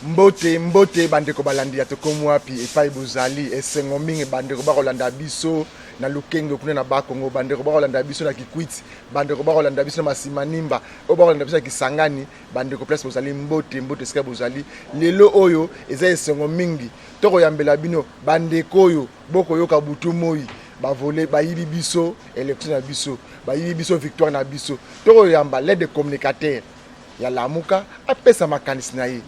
mbote bandeko balandi ya tokomu wapi epai bozali esengo mingi bandeko bakolanda biso na lukenge kuna na bakongo bandeko bakolanda biso na kikwiti bandeko bakolanda biso na masimanimba o bakolanda biso na kisangani bandeko place bozali mbote sika bozali lelo oyo eza esengo mingi tokoyambela bino bandeko oyo bokoyoka butu moi bavole bayibi biso élection na biso bayibi biso victoire na biso tokoyamba l'aide de communicateur ya lamuka apesa makanisi na ye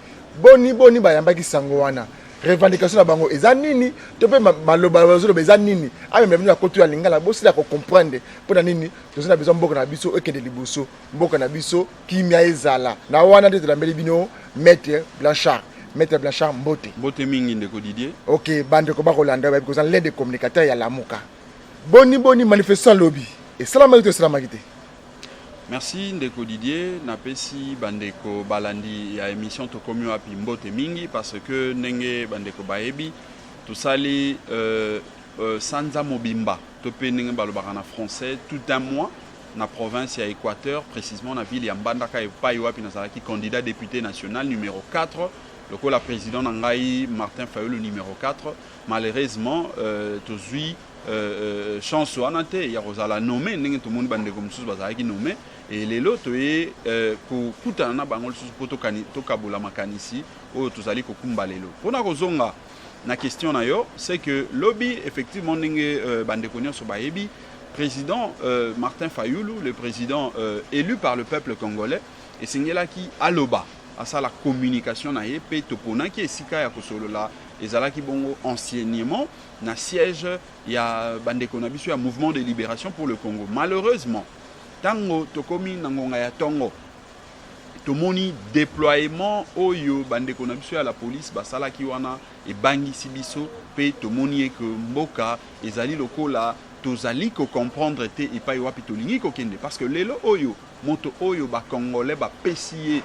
boni bayambaki sango wana revendication na bango eza nini to pe maloba bazolo eza nini ameme bino akoto ya lingala bosila ko comprendre pona nini tozana besoin mboka na biso ekende liboso mboka na biso kimia ezala na wana nde tolambeli bino maître Blanchard mbote mingi ndeko Didier. OK bande ko bakolanda ba because l'aide de communicateur ya lamuka boni manifestant lobby et salamaki te. Merci ndeko Didier, napesi bandeko balandi ya émission tokomi wapi mbote mingi parce que nenge bandeko baebi tosali sanza mobimba tope nenge balobaka na français tout un mois na province ya Équateur précisément na ville ya Mbandaka epai wapi nazalaki candidat député national numéro 4 lokola président nangai Martin Fayulu numéro 4 malheureusement tozui chance wana te ya kozala nommé ndenge tout monde bandeko mususu bazalaki nommé et les lots toye kokutana na bango lisusu po tokabola makanisi oyo tozali kokumba lelo mpona kozonga na question na yo c'est que lobby effectivement ndenge bandeko nyonso bayebi président Martin Fayulu le président élu par le peuple congolais esengelaki aloba asa la communication na ye pe toponaki esika ya kosolola ezalaki bongo anciennement na siège ya bandeko na biso ya mouvement de libération pour le Congo malheureusement tango tokomi na ngonga ya tongo tomoni déploiement oyo bandeko na biso ya la police basalaki wana ebangisi biso pe tomoni ke mboka ezali lokola tozali ko comprendre te epai wapi tolingi kokende parce que lelo oyo moto oyo ba congolais ba pesier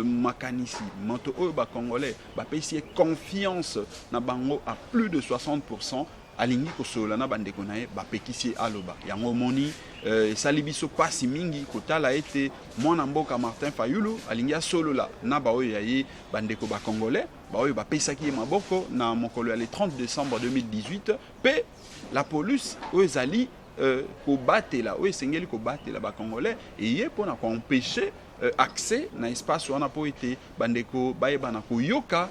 makanisi moto oyo ba congolais ba pesier confiance na bango à plus de 60% alingi kosola na bandeko na ye ba pekisi aloba yango moni esali biso pasi mingi kotala ete mwana mboka Martin Fayulu alingi asolola na ba oyo yaye bandeko ba congolais ba oyo ba pesaki ye maboko na mokolo ya le 30 décembre 2018 pe la police oyo ezali kobatela oyo esengeli kobatela ba congolais eye mpona koempêcher accès na espace wana po ete bandeko bayebana koyoka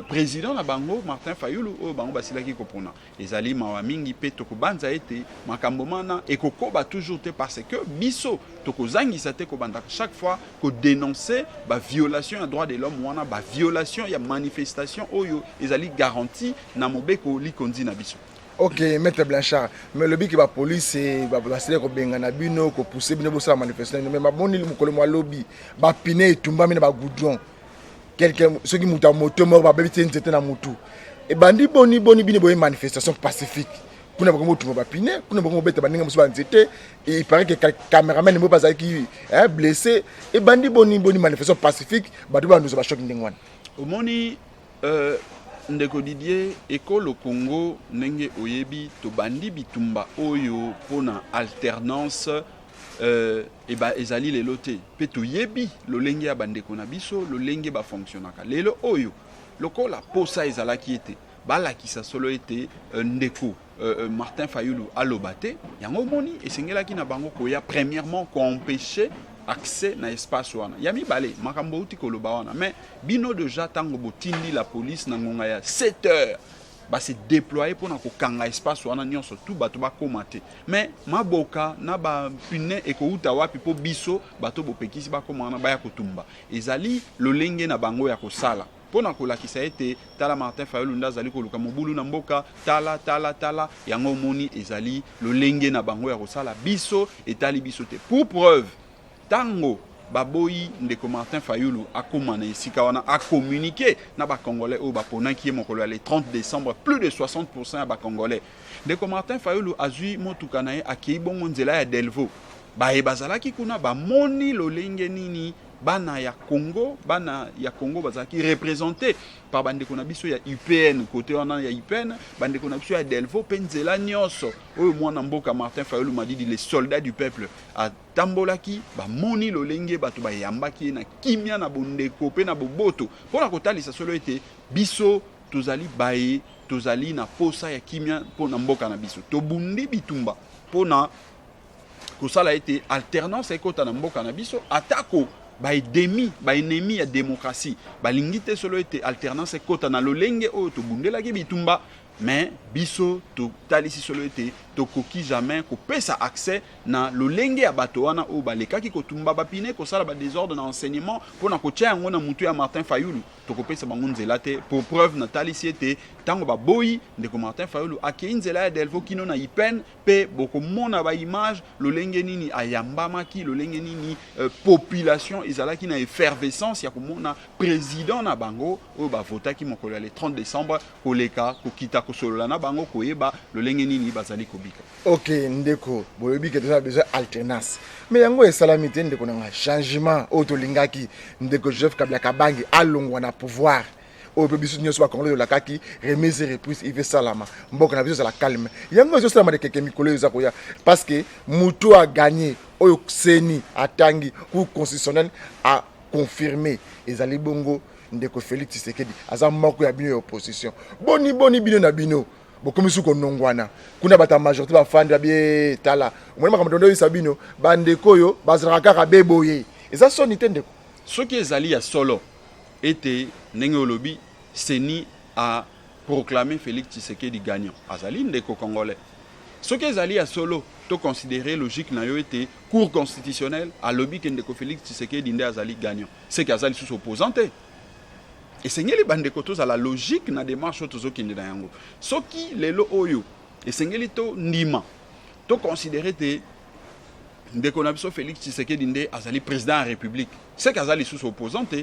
président na bango Martin Fayulu oyo bango basilaki kopona ezali mawa mingi pe tokobanza ete makambo mana ekokoba toujours te parce que biso tokozangisa te kobanda chaque fois ko dénoncer ba violation ya droit de l'homme wana ba violation ya manifestation oyo ezali garantie na mobeko likondi na biso. OK, maître Blanchard, mais le but que la police va passer ko bengana bino ko pousser bino bosa manifestation mais maboni mukolo mwa lobby ba pine tumba mina ba goudron quelqu'un ceux qui muta moto mo ba bebite nzete na mutu e bandi boni bino boye manifestation pacifique kuna bako mutu ba pine kuna bako beta baninga musu ba nzete et il paraît que cameraman mo pas qui blessé e bandi boni manifestation pacifique ba duba nous ba choc ndengwana omoni ndeko Didier ekolo Congo nenge oyebi to bandi bitumba oyo pona alternance eba ezali lelo te pe to yebi lolenge ya bandeko na biso lolenge ba fonctionnaka lelo oyo lokola posa ezalaki ete balakisa solo ete ndeko Martin Fayulu alobate yango moni esengelaki na bango koya premièrement ko empêcher accès na espace wana yami balé makambo uti koloba wana mais bino déjà tango botindi la police na ngonga ya 7 heures ba se déployer pour na ko kanga espace wana nyonso tout bato ba komate mais maboka na ba pune eko uta wapi po biso bato bopekisi ba komana ba ya kotumba ezali lolenge na bango ya kosala pona kolakisa ete tala Martin Fayulu ndazali koluka mobulu na mboka tala yango moni ezali lolenge na bango ya kosala biso etali biso te pour preuve tango baboyi ndeko Martin Fayulu akoma na esika wana a communiqué na ba congolais o ba ponaki ye mokolo le 30 décembre plus de 60% ya ba congolais ndeko Martin Fayulu azui motuka na ye akei bongo nzela ya Delvaux ba ebazalaki kuna ba moni lolenge nini bana ya Congo bazaki représenté par bandeko na biso ya UPN côté wana ya UPN bandeko na biso ya Delvo penzela nyonso oyo mwana mboka Martin Fayulu m'a dit les soldats du peuple a tambolaki ba moni lolenge bato ba yambaki na kimia na bondeko pe na boboto pona kotalisa solo ete biso tozali baye tozali na posa ya kimia pona mboka na biso tobundi bitumba pona kosala ete alternance ekota na mboka na biso atako ba ennemi ya démocratie balingi te solo ete alternance ekota na lolenge oyo tobundelaki bitumba mais biso totalisi solo ete tokoki jamais kopesa accès na lolenge ya bato wana oyo balekaki kotumba bapine kosala ba désordre na enseignement mpona kotia yango na mutu ya Martin Fayulu tokopesa bango nzela te pour preuve natalisi ete ntango baboyi ndeko Martin Fayulu akei nzela ya Delvo kino na IPN mpe bokomona baimage lolenge nini ayambamaki lolenge nini population ezalaki na effervescence ya komona président na bango oyo bavotaki mokolo ya le 30 décembre koleka kokita kosolola na bango koyeba lolenge nini bazali kobika. Ok ndeko boyebi ke toza besoin alternance mais yango esalami te ndeko na changement oyo tolingaki ndeko Joseph Kabila Kabange alongwa na pouvoir oyo mpe biso nyonso bakongolo yolakaki remise reprise ive salama mboka na biso ezala calme yango ezosalama de keke mikolo eza koya parce que mutu a gagné oyo seni atangi cour constitutionnel a confirmé ezali bongo ndeko Félix Tshisekedi aza moko ya bino ya opposition boni bino na bino bokomi suko nongwana kuna bata majorité bafandi babie tala omoni makambo ndondo yisabino bandeko yo bazalaka kaka beboye eza soni te ndeko soki ezali ya solo ete ndenge olobi seni a proclamé Félix Tshisekedi gagnant azali ndeko congolais soki ezali ya solo to considérer logique na yo ete cour constitutionnelle alobi ke ndeko Félix Tshisekedi nde azali gagnant c'est que azali sous opposante et sengeli bandeko toza la logique na démarche tozokende na yango soki lelo oyo et sengeli to ndima to considérer te ndeko na biso Félix Tshisekedi nde azali président de la République c'est qu'azali sous opposante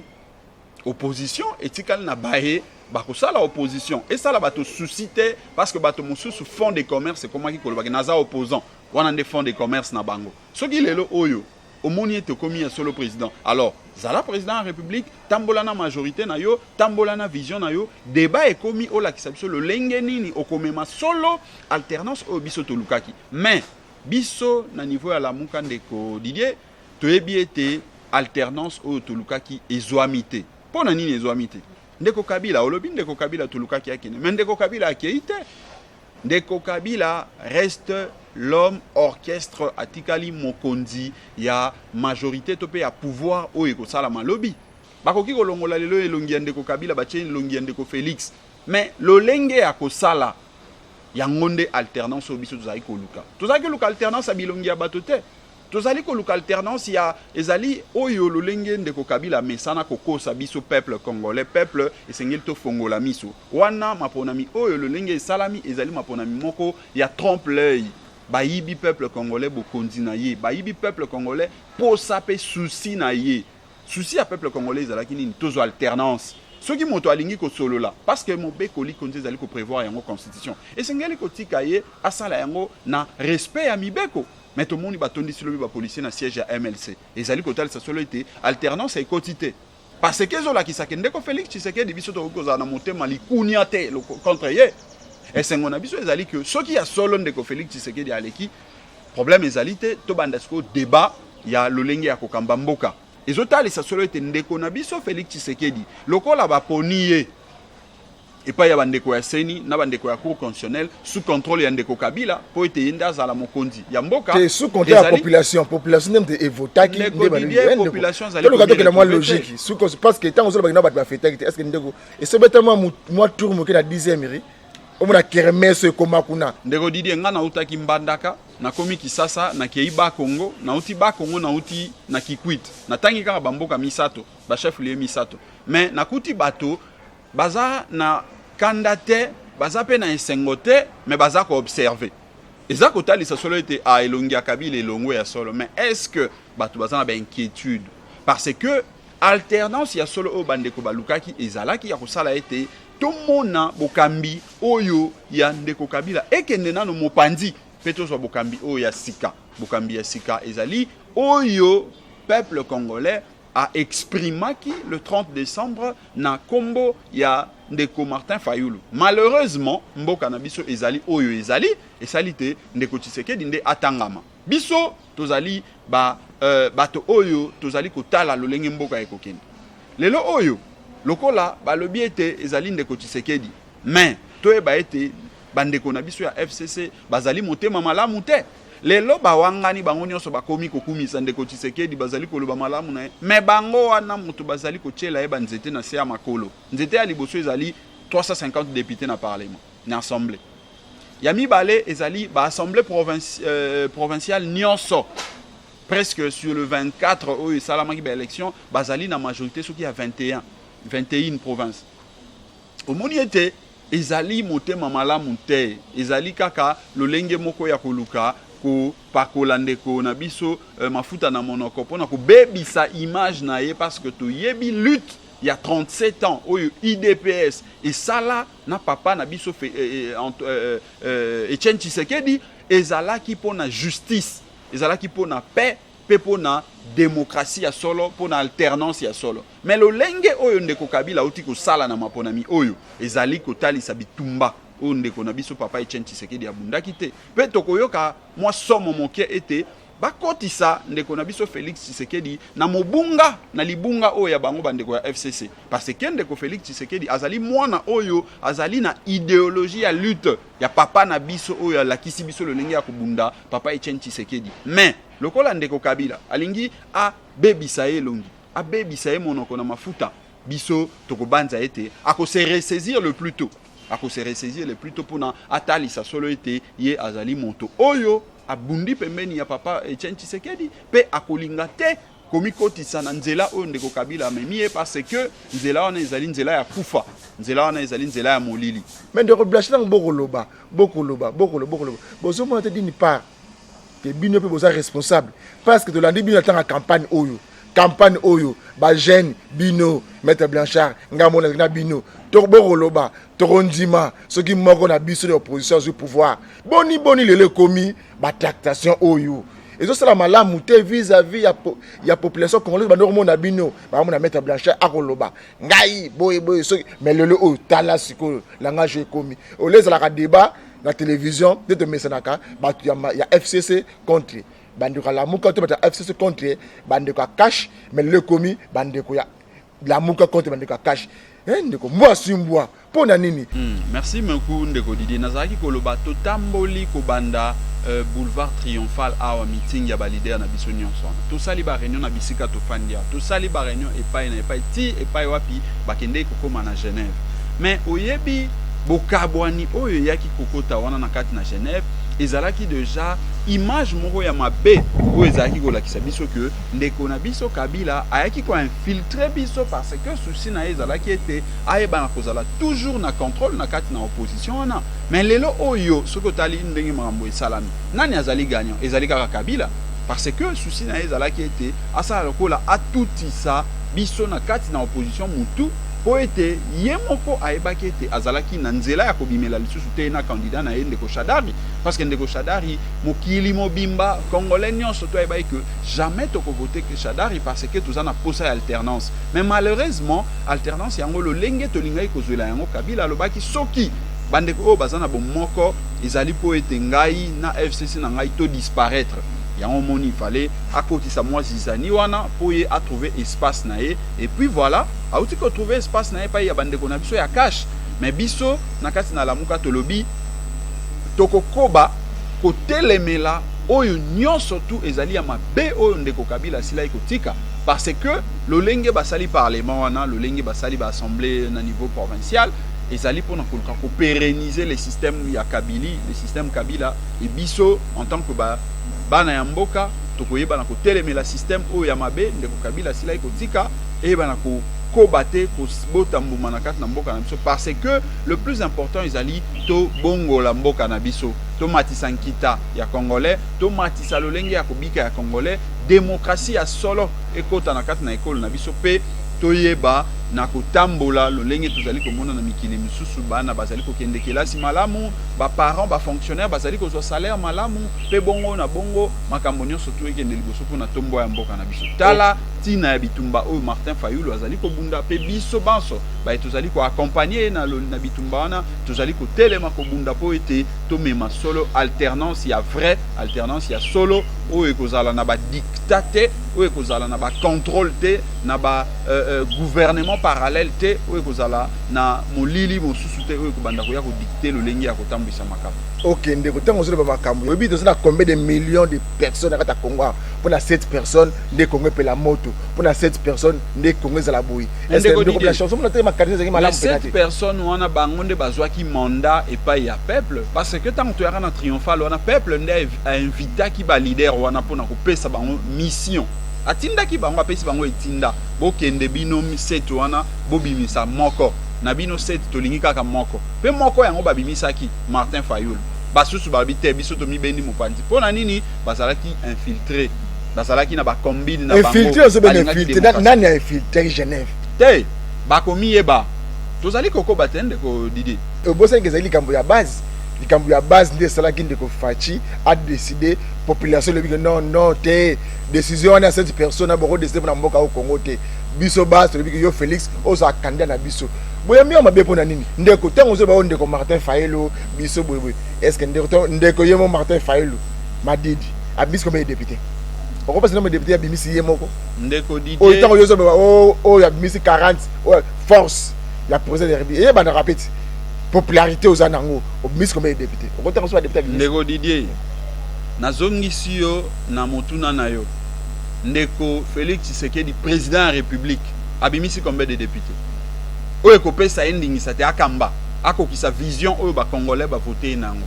opposition etikali na baye bakosala opposition et ça la bato suscité parce que bato mosusu fond de commerce comment ki kolobaki naza opposant wana nde fond de commerce na bango soki lelo oyo omoni ete komi ya solo président alors zala président de la République tambola na majorité na yo tambola na vision na yo débat ekomi olakisa biso lolenge nini okomema solo alternance oyo biso tolukaki mais biso na niveau ya lamuka ndeko Didier toyebi ete alternance oyo tolukaki ezwami te mpona nini ezwami te ndeko Kabila olobi ndeko Kabila tolukaki akende mais ndeko Kabila akei te ndeko Kabila reste l'homme orchestre atikali mokonzi ya majorité to pe ya pouvoir oyo ekosala malobi bakoki kolongola lelo elongi ya ndeko Kabila batie elongi ya ndeko Félix mais lolenge ya kosala yango nde alternance oyo biso tozali koluka tozali koluka alternance ya bilongi ya bato te tozali koluka alternance ya ezali oyo lolenge ndeko Kabila mesana kokosa biso peuple congolais peuple esengeli tofongola miso wana maponami oyo lolenge esalami ezali maponami moko ya trompe l'œil bayibi peuple congolais bokonzi na ye bayibi peuple congolais posa pe souci na ye souci ya peuple congolais ezalaki nini tozo alternance soki moto alingi kosolola parce que mobeko likonzi ezali koprévoir yango constitution esengeli kotika ye asala yango na respect ya mibeko mais tomoni batondisi lobi bapolisier na siège ya MLC ezali kotalisa solo ete alternance ekoti te parce que ezolakisaka ndeko Félix Tshisekedi biso tokozala na motema likunia te contre ye esengo na biso ezali que soki ya solo ndeko Félix Tshisekedi aleki problème ezali te tobanda siko débat ya lolenge ya kokamba mboka ezotalisa solo ete ndeko na biso Félix Tshisekedi lokola baponi ye epai ya bandeko ya seni na bandeko ya cour constitutionnelle sous contrôle ya ndeko Kabila po ete yende azala mokonzi ya mboka te sous contrôle ya population nde evotaki nde population ezali tolokatoke mwa logique sous parce que ntango ozoloba na bato bafetaki te est ce que ndeko esobeta mwa tour moke na 10e ri omona kermesse ekoma kuna ndeko Didier nga nautaki mbandaka nakomi Kisasa nakei ba Congo nauti ba Congo nauti na Kikwit natangi kaka bamboka misato bachef lié misato mais nakuti bato baza na kandate baza pe na esengo te mais baza ko observer eza kotalisa solo ete a elongi ya Kabila elongo ya solo mais est-ce que bato baza na ba inquiétude parce que alternance ya solo o bandeko balukaki ezalaki ya kosala ete tomona bokambi oyo ya ndeko Kabila ekende nano mopanzi pe tozwa bokambi oyo ya sika bokambi ya sika ezali oyo peuple congolais a exprimé le 30 décembre na kombo ya ndeko Martin Fayulu. Malheureusement, mboka na biso ezali oyo ezali esalite ndeko Tshisekedi nde atangama. Biso tozali bato oyo tozali kotala lolenge mboka ekokende. Lelo oyo lokola balobi ete ezali ndeko Tshisekedi, mais toyeba ete bandeko na biso ya FCC bazali motema malamu te. Lelo bawangani bango nyonso bakomi kokumisa ndeko Tshisekedi bazali koloba malamu na ye, mais bango wana moto bazali kochela ye banzete na se ya makolo. Nzete ya liboso ezali 350 députés na parlement na assemblée. Ya mibale ezali ba assemblée provinciale nyonso. Presque sur le 24 oyo salamaki ba élection bazali na majorité soki ya 21 provinces. Omoni ete ezali motema malamu te, ezali kaka lolenge moko ya koluka ko pakola ndeko na biso mafuta na monoko pona ko bebisa image na ye parce que to yebi lutte il y a 37 ans oyo IDPS et sala na papa na biso Etienne Tshisekedi ezalaki pona justice, ezalaki pona paix, pe pona démocratie ya solo, pona alternance ya solo. Mais lolenge oyo ndeko Kabila uti ko sala na maponami oyo ezali kotalisa bitumba oyo ndeko na biso papa Etienne Tshisekedi abundaki te. Pe tokoyoka mwa somo moke ete bakotisa ndeko na biso Félix Tshisekedi na mobunga na libunga oyo ya bango bandeko ya FCC parce que ndeko Félix Tshisekedi azali mwana oyo azali na idéologie ya lutte ya papa na biso oyo alakisi biso lolenge ya kubunda papa Etienne Tshisekedi. Mais lokola ndeko Kabila alingi a bebisa ye longi a bebisa ye monoko na mafuta biso tokobanza ete ako se ressaisir le plus tôt, ako se ressaisir le plus tôt pona atali sa solo ete ye azali moto oyo abundi pembeni ya papa Etienne Tshisekedi pe akolinga te komikotisa na nzela oyo ndeko Kabila amemi parce que nzela wana ezali nzela ya kufa, nzela wana ezali nzela ya molili. Mais ndeko blashina bokoloba bozomona te dini part que bino pe boza responsable parce que tolandi bino atanga campagne oyo ba jeune bino maître Blanchard ngamona na bino tokobokoloba tokondima soki moko na biso de opposition au pouvoir boni lele komi ba tractation oyo ezosala malamu te vis-à-vis ya population congolaise bandoko mona bino bamona maître Blanchard akoloba ngai boye soki mais lele oyo tala siko langage ekomi olezala débat la télévision de mesanaka batu ya FCC contre bandeko la muka to bata FCC contre bandeko cash mais le komi bandeko ya la muka contre bandeko cash ndeko moi simbwa pona nini. Merci beaucoup ndeko Didier nazaki koloba totamboli ko banda boulevard triomphal awa meeting ya ba leader na biso nyonso to sali ba réunion na bisika to fandia to sali ba réunion epai na epai ti epai wapi bakende kokoma na Genève mais oyebi bokabwani oyo yaki kokota wana na kati na Genève ezalaki déjà image moko ya mabe oyo ezalaki kolakisa biso que ndeko na biso Kabila ayaki ko infiltrer biso parce que souci na ezalaki ete ayebana kozala toujours na contrôle na kati na opposition wana. Mais lelo oyo soko tali ndenge makambo esalami nani azali gagnant ezali kaka Kabila parce que souci na ezalaki ete asala lokola atutisa biso na kati na opposition mutu po ete ye moko ayebaki ete azalaki na nzela ya kobimela lisusu te na candidat na ye ndeko Shadari parce que ndeko Shadari mokili mobimba congolais nyonso to ayebaki que jamais tokovote que Shadari parce que toza na posa ya alternance. Mais malheureusement alternance yango lolenge tolingai kozwela yango Kabila alobaki soki bandeko oyo baza na bomoko ezali po ete ngai na FCC na ngai to disparaître yango moni fallait à côté ça moi zizani wana pour y a trouver espace naé et puis voilà a outi ko trouver espace naé pa ya bande ko na biso ya cash mais biso na kati na lamuka tolobi tokokoba ko telemela oyo nyonso tout ezali ya mabe oyo ndeko Kabila sila ikotika parce que lolenge basali parlement wana lolenge basali ba assemblée na niveau provincial ezali pona ko pérenniser le système ya Kabili le système Kabila et biso en tant que bana ya mboka tokoyeba na ko telemela système oyo ya mabe ndeko Kabila sila ikotika et bana ko kobate ko bota mbuma na kati na mboka na biso parce que le plus important ezali to bongo la mboka na biso to matisa nkita ya congolais to matisa lolenge ya kobika ya congolais démocratie ya solo ekota na kati na école na biso pe toyeba na kotambola lolenge tozali komona na mikili misusu bana bazali kokende kelasi malamu ba parents ba fonctionnaire bazali kozwa salaire malamu pe bongo na bongo makambo nyonso to ekende liboso mpona tombo ya mboka na biso tala tina ya bitumba oyo Martin Fayulu azali kobunda pe biso banso ba tozali ko accompagner na bitumba wana tozali kotelema kobunda po ete tomema solo alternance ya vrai alternance ya solo oyo ekozala na ba dictate oyo ekozala na ba contrôle te na ba gouvernement parallèle te oyo ekozala na molili mosusu te oyo ekobanda koya kodicter lolenge ya kotambwisa makambo. Ok, ndeko tango zolo ba makambo oyebi tozana combien de millions de personnes à Congo pour na 7 personnes nde Congo pe la moto pour na 7 personnes nde Congo za la boui. Est-ce que la chanson na te makadise za malamu peut-être 7 personnes wana bango nde bazwa ki mandat et pas ya peuple parce que tant que tu as na triomphal wana peuple nde a invité ki ba leader wana pour na ko pesa bango mission atinda ki bango apesi bango etinda bokende bino 7 wana bobimisa moko na bino 7 tolingi kaka moko pe moko yango babimisaki Martin Fayulu basusu babite biso to mibendi mopanzi pona nini bazalaki infiltré bazalaki na ba combine na bango infiltré zo ben infiltré nani a infiltré Genève te bakomi yeba tozali koko batende ko Didi bosa ngezali kambo ya base likambo ya base nde salaki ndeko Fachi a décidé population le bique non te décision wana 7 personnes a beaucoup décider na mboka au Congo te biso base le bique yo Félix oza candidat na biso boya mi mabe pona nini ndeko tango zo ba ndeko Martin Fayulu biso boye est-ce que ndeko yemo Martin Fayulu madidi abis comme député pourquoi parce que le député a bimisi yemoko ndeko Didi o tango yo zo ba o ya bimisi 40 force ya président de République et ba na répète popularité aux anango au mis comme député au contraire soit député ndeko Didier nazongisi yo na motuna na yo ndeko Félix Tshisekedi président de la République abimisi combien de députés oyo kopesa endingisa te akamba akokisa vision oyo ba congolais ba voter nango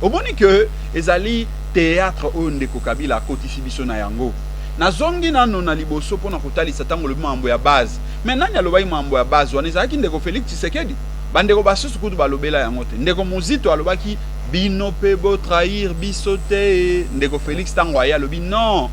omoni que ezali théâtre oyo ndeko Kabila akotisi biso na yango nazongi nano na liboso pona kotalisa tango le mambo ya base mais nani alobai mambo ya base wana ezalaki ndeko Félix Tshisekedi bandeko basusu kutu balobela yango te ndeko Muzito alobaki bino pe bo trahir biso te ndeko Félix tango aya alobi non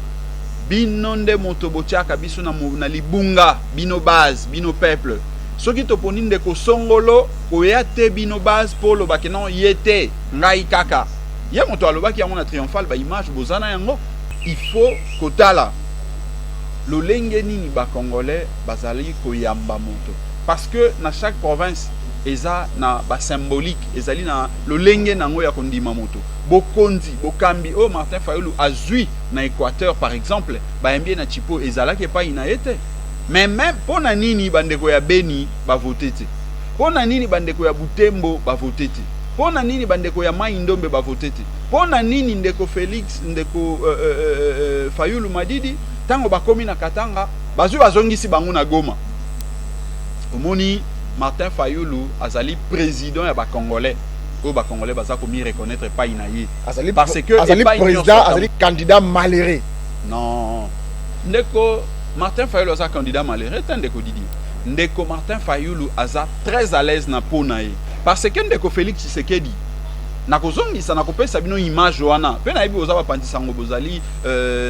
bino nde moto botiaka biso na libunga bino base bino peuple soki toponi ndeko Songolo koya te bino base po lobaki non yete ngai kaka ye moto alobaki yango na triomphal ba image bozana yango il faut kotala lolenge nini ba congolais bazali koyamba moto parce que na chaque province eza na ba symbolique ezali na lolenge nango ya kondima moto bokonzi bokambi o Martin Fayulu azui na Équateur par exemple ba mbie na chipo ezalaki pa ina ete mais même pona nini bandeko ya Beni ba voter te pona nini bandeko ya Butembo ba voter te pona nini bandeko ya Mai Ndombe ba voter te pona nini ndeko Félix ndeko Fayulu Madidi tango bakomi na Katanga bazui bazongisi bango na Goma omoni Martin Fayulu azali président ya ba congolais o ba congolais baza ko mi reconnaître pas inaye parce que azali président azali candidat malheureux non ndeko Martin Fayulu aza candidat malheureux ndeko Didi ndeko Martin Fayulu aza très à l'aise na ponaye parce que ndeko Félix Tshisekedi na kozongisa na kopesa bino image wana pe na yebi oza bapandisa ngo bozali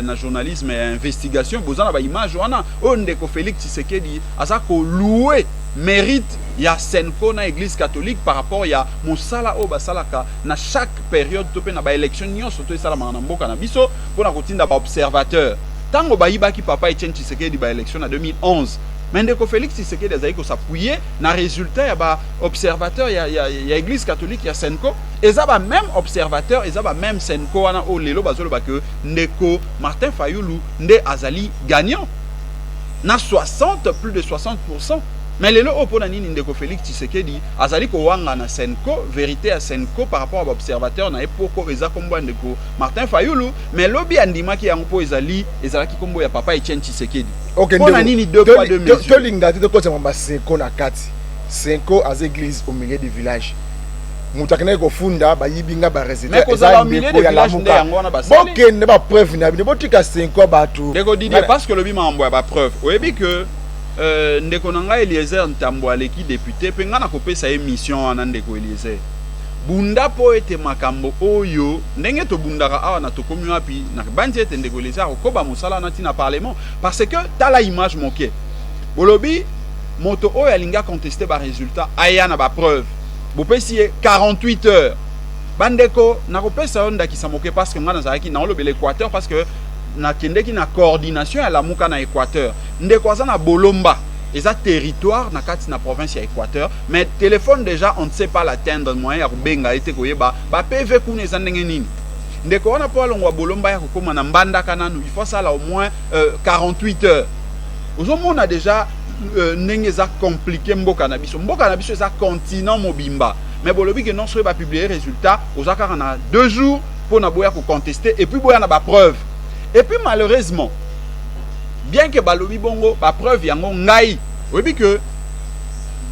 na journalisme et investigation bozana ba image wana o ndeko Félix Tshisekedi aza ko louer mérite ya Senko na église catholique par rapport ya mosala o basalaka na chaque période to pe na ba élection nyonso to esala na mboka na biso pona kotinda ba observateur tango bayibaki papa Etienne Tshisekedi ba élection na 2011 mais ndeko Félix Tshisekedi azali ko s'appuyer na résultat ya ba observateur ya église catholique ya Senko eza ba même observateur eza ba même Senko wana o lelo bazolo ba que ndeko Martin Fayulu nde azali gagnant na 60 plus de 60%. Mais lelo opona nini ndeko Félix Tshisekedi azali ko wanga na Senko vérité à Senko par rapport à l'observateur na epoko eza kombo ndeko Martin Fayulu mais lobi andimaki yango po ezali ezalaki kombo ya papa Etienne Tshisekedi. OK pona nini deux poids deux mesures. To linga to ko tsama Senko na kati. Senko az église au milieu du village. Mutakene ko funda ba yibinga ba résident eza mbeko ya lamuka. OK ne ba preuve na bino botika Senko ba tu. Ndeko Didier parce que lobi mambo ya ba preuve. Oyebi que ndeko nanga Eliezer Ntambo aleki député pe nga na kopesa émission wana ndeko Eliezer bunda po ete makambo oyo ndenge to bundaka awa na tokomi wapi na bandi ete ndeko Eliezer okoba mosala na tina parlement parce que tala image moke bolobi moto oyo alinga contester ba résultat aya na ba preuve bopesi 48 heures bandeko nakopesa yo ndakisa moke parce que nga nazalaki naolobela Équateur parce que nakendeki na coordination ya lamuka na Équateur ndeko aza na bolomba eza territoire na kati na province ya Équateur mais téléphone déjà on ne sait pas l'atteindre moyen ya kobenga ete koyeba ba PV kuna eza ndenge nini ndeko wana po alongwa bolomba ya kokoma na mbandaka nanu il faut ça là au moins 48 heures ozomona déjà ndenge eza compliqué mboka na biso eza continent mobimba mais bolobi que non soyez pas publier résultat aux akara na 2 jours pour na boya ko contester et puis boya na ba preuve et puis malheureusement bien que balobi bongo ba preuve yango ngai oyebi que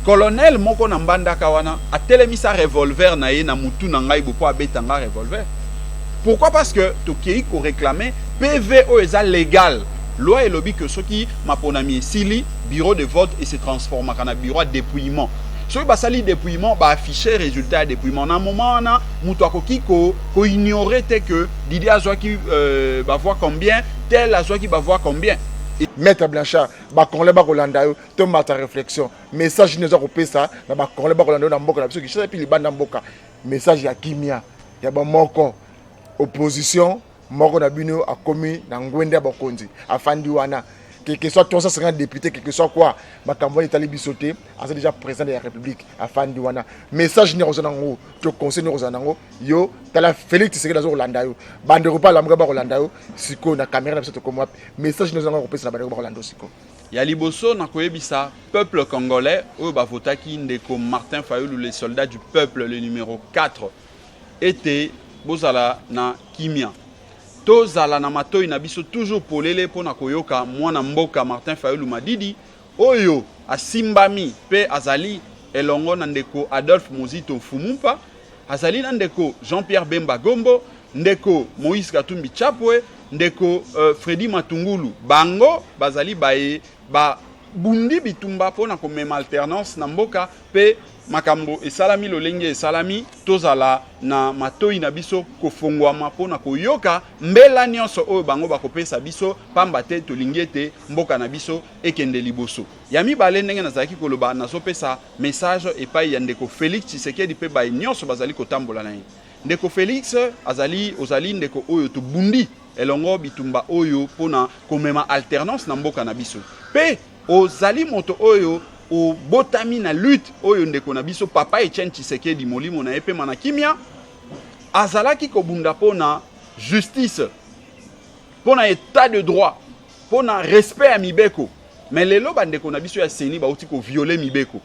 colonel moko na mbandaka wana atelemisa revolver na ye na mutu na ngai bo po abetanga revolver pourquoi parce que tokei ko réclamer PV o eza légal loi elobi que soki maponami esili bureau de vote et se transforme en bureau de dépouillement soki basali dépouillement ba afficher résultat de dépouillement na moment na mutu akoki ko ignorer te que Didier azwaki ba voir combien tel azwaki ba voir combien. Maître Blanchard, bakonle bakolanda yo to mata réflexion message nezo kopesa na bakonle bakolanda yo na mboka na biso ki puis libanda mboka message ya kimia ya ba moko opposition moko na bino akomi na ngwende ya bakonzi afandi wana quel que soit 350 députés quel que soit quoi makambo itali bisoté asa déjà président de la République afandi wana message ne rozana ngo to conseil ne rozana ngo yo tala Félix Tshisekedi azo kolanda yo bande repas la mga ba kolanda yo siko na caméra na biso to komo message ne rozana ngo pesa na bande ba kolanda siko ya liboso na koyebisa peuple congolais oyo bavotaki ndeko Martin Fayulu les soldats du peuple le numéro 4 était bozala na kimia tozala na matoi na biso toujours polele pona koyoka mwana mboka Martin Fayulu Madidi oyo asimbami pe azali elongo na ndeko Adolphe Muzito Fumumpa azali na ndeko Jean-Pierre Bemba Gombo ndeko Moïse Katumbi Chapwe ndeko Freddy Matungulu bango bazali baye ba bundi bitumba pona komema alternance na mboka pe makambo esalami lolenge esalami tozala na matoi na biso kofongwama pona koyoka mbela nyonso oyo bango bakopesa biso pamba te tolingi ete mboka na biso ekende liboso ya mibale ndenge nazalaki koloba nazopesa message epai ya ndeko Félix Tshisekedi pe baye nyonso bazali kotambola na ye ndeko Félix ozali ndeko oyo tobundi elongo bitumba oyo pona komema alternance na mboka na biso pe ozali moto oyo o botami na lutte oyo ndeko na biso papa Etienne Tshisekedi molimo na epe mana kimia azalaki kobunda pona justice pona état de droit pona respect ya mibeko mais lelo bandeko na biso ya seni bauti ko violer mibeko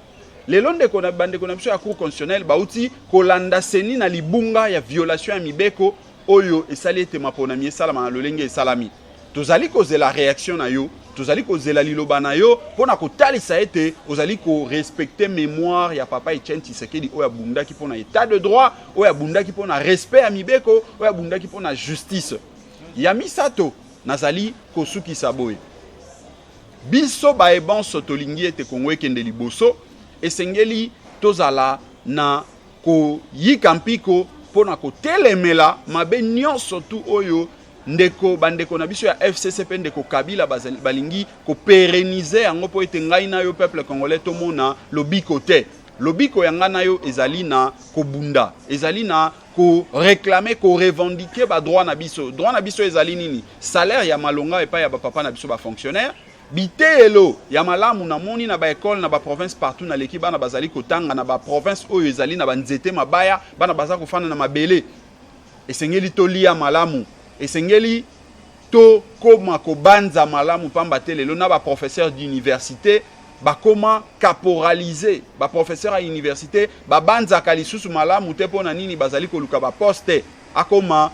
lelo ndeko na bandeko na biso ya cour constitutionnelle bauti kolanda seni na libunga ya violation ya mibeko oyo esali ete maponami esalama na lolenge esalami tozali kozela réaction na yo tozali kozela liloba na yo pona kotalisa ete ozali ko respecter mémoire ya papa Etienne Tshisekedi oyo abundaki pona état de droit oyo abundaki pona respect ya mibeko oyo abundaki pona justice ya misato nazali kosukisa boye biso baebanso tolingi ete Kongo ekende liboso esengeli tozala na koyika mpiko pona kotelemela mabe nyonso tu oyo ndeko bandeko na biso ya FCCP ndeko Kabila balingi ko pérenniser yango po ete ngai na yo peuple congolais to mona lobiko te lobiko yanga na yo ezali na kobunda ezali na ko réclamer ko revendiquer ba droit na biso ezali nini salaire ya malonga epa ya ba papa na biso ba fonctionnaire bitelo ya malamu na moni na ba école na ba province partout na leki bana bazali kotanga na ba province oyo ezali na ba nzete mabaya bana baza kofana na mabele esengeli tolia malamu esengeli to koma kobanza malamu pamba te lelo na ba professeur d'université bakoma caporaliser ba professeur à université ba banza kalisusu malamu te pona nini bazali koluka ba poste akoma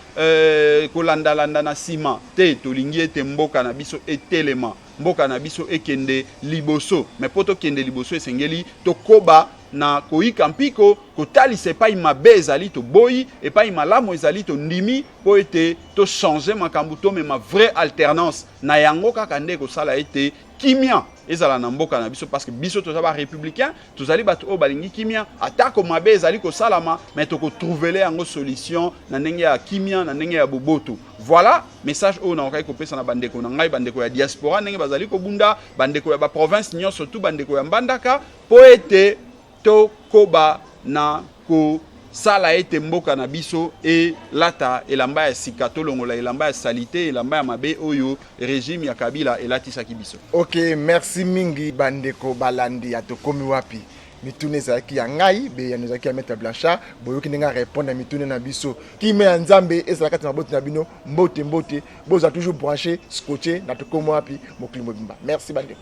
kolandalanda na sima te tolingi ete mboka na biso etelema mboka na biso ekende liboso mais poto kende liboso esengeli tokoba na koyika mpiko kotalisa epai mabe ezali to boyi epai malamu ezali to ndimi po ete to changer makambo to mema vraie alternance na yango kaka nde kosala ete kimia ezala na mboka na biso parce que biso toza ba républicain tozali bato o balingi kimia atako mabe ezali ko salama mais toko trouver yango solution na ndenge ya kimia na ndenge ya boboto. Voilà message o na okai kopesa na bandeko na ngai bandeko ya diaspora ndenge bazali ko bunda bandeko ya ba province nyonso surtout bandeko ya Mbandaka po ete to koba na ko sala ete mboka na biso e lata elamba ya sika tolongola elamba ya salite elamba ya mabe oyo régime ya Kabila elatisaki biso. Ok, merci mingi bandeko balandi ya tokomi wapi mitune ezalaki ya ngai be ya nozalaki ya Maître Blanchard boyoki ndenge répondre na mitune na biso kime ya nzambe ezalaka na maboti na bino mbote boza toujours branché scotché na tokomi wapi mokili mobimba. Merci bandeko.